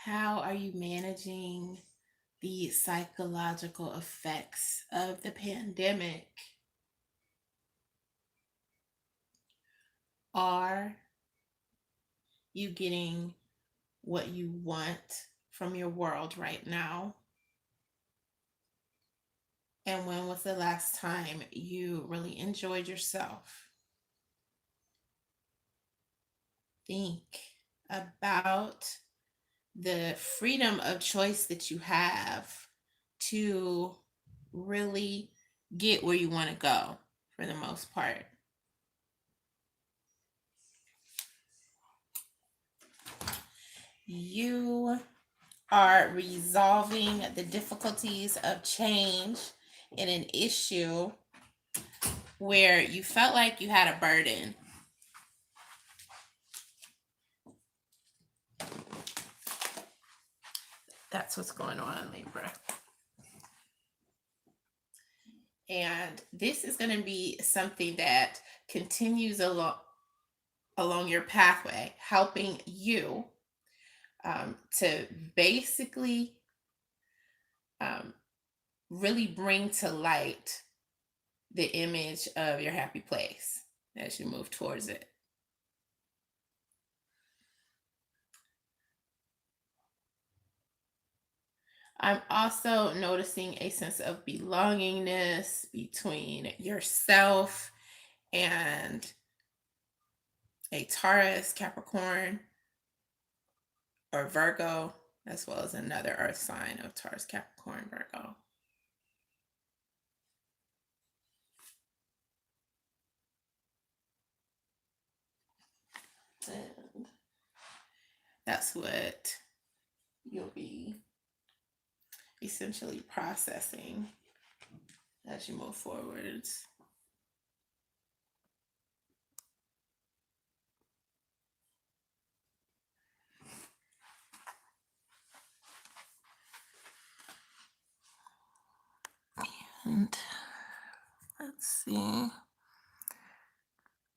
How are you managing the psychological effects of the pandemic? Are you getting what you want from your world right now? And when was the last time you really enjoyed yourself? Think about the freedom of choice that you have to really get where you want to go for the most part. You are resolving the difficulties of change in an issue where you felt like you had a burden. That's what's going on, Libra. And this is going to be something that continues along your pathway, helping you to basically um, really bring to light the image of your happy place as you move towards it. I'm also noticing a sense of belongingness between yourself and a Taurus, Capricorn, or Virgo, as well as another earth sign of Taurus, Capricorn, Virgo. And that's what you'll be essentially processing as you move forwards. And let's see.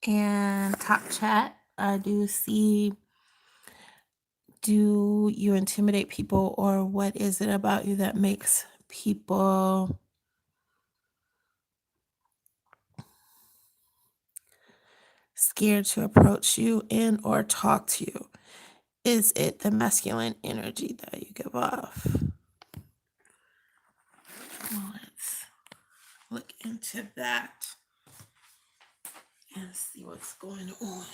And top chat, I do see, do you intimidate people, or what is it about you that makes people scared to approach you and or talk to you? Is it the masculine energy that you give off? Well, let's look into that and see what's going on.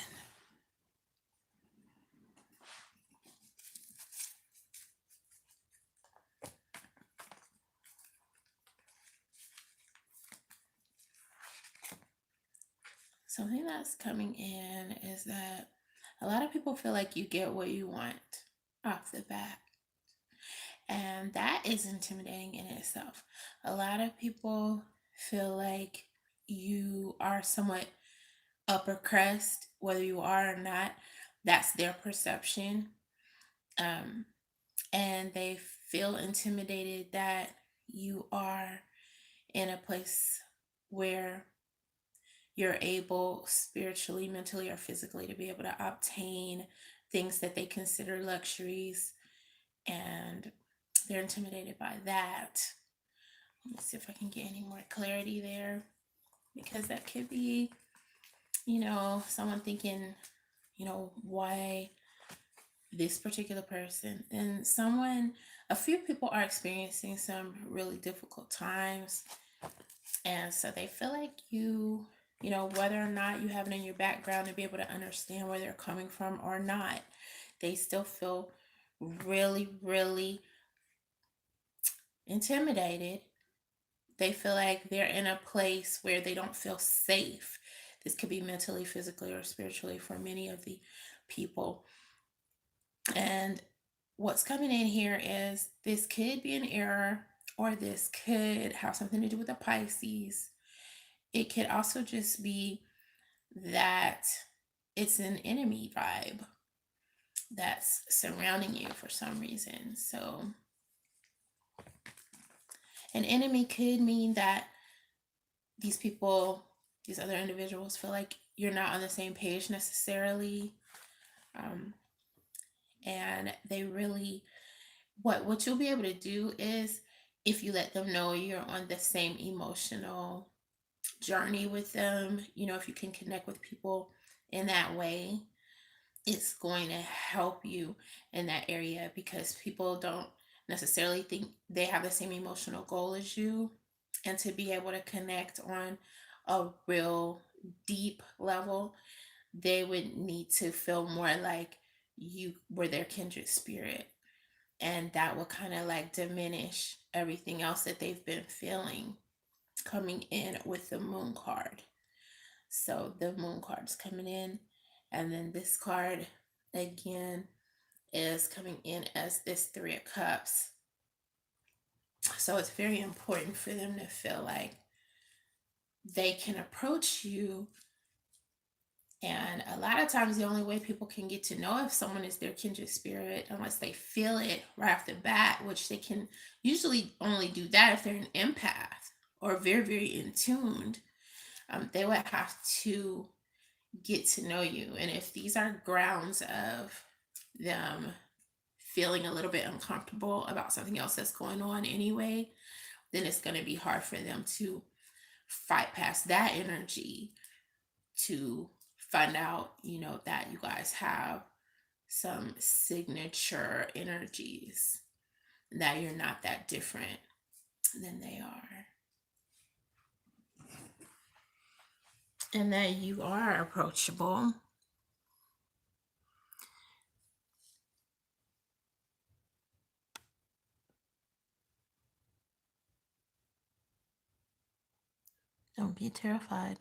Something that's coming in is that a lot of people feel like you get what you want off the bat. And that is intimidating in itself. A lot of people feel like you are somewhat upper crust, whether you are or not. That's their perception. Um, and they feel intimidated that you are in a place where you're able spiritually, mentally, or physically to be able to obtain things that they consider luxuries, and they're intimidated by that. Let me see if I can get any more clarity there, because that could be, someone thinking, why this particular person. And a few people are experiencing some really difficult times. And so they feel like whether or not you have it in your background to be able to understand where they're coming from or not, they still feel really, really intimidated. They feel like they're in a place where they don't feel safe. This could be mentally, physically, or spiritually for many of the people. And what's coming in here is this could be an error, or this could have something to do with a Pisces. It could also just be that it's an enemy vibe that's surrounding you for some reason. So an enemy could mean that these other individuals feel like you're not on the same page necessarily. And they really, what you'll be able to do is, if you let them know you're on the same emotional journey with them, if you can connect with people in that way, it's going to help you in that area, because people don't necessarily think they have the same emotional goal as you. And to be able to connect on a real deep level, they would need to feel more like you were their kindred spirit. And that will kind of like diminish everything else that they've been feeling coming in with the moon card. So the moon card is coming in, and then this card again is coming in as this Three of Cups. So it's very important for them to feel like they can approach you. And a lot of times, the only way people can get to know if someone is their kindred spirit, unless they feel it right off the bat, which they can usually only do that if they're an empath or very, very in tuned. They would have to get to know you. And if these are grounds of them feeling a little bit uncomfortable about something else that's going on anyway, then it's going to be hard for them to fight past that energy to find out, that you guys have some signature energies, that you're not that different than they are, and that you are approachable. Don't be terrified.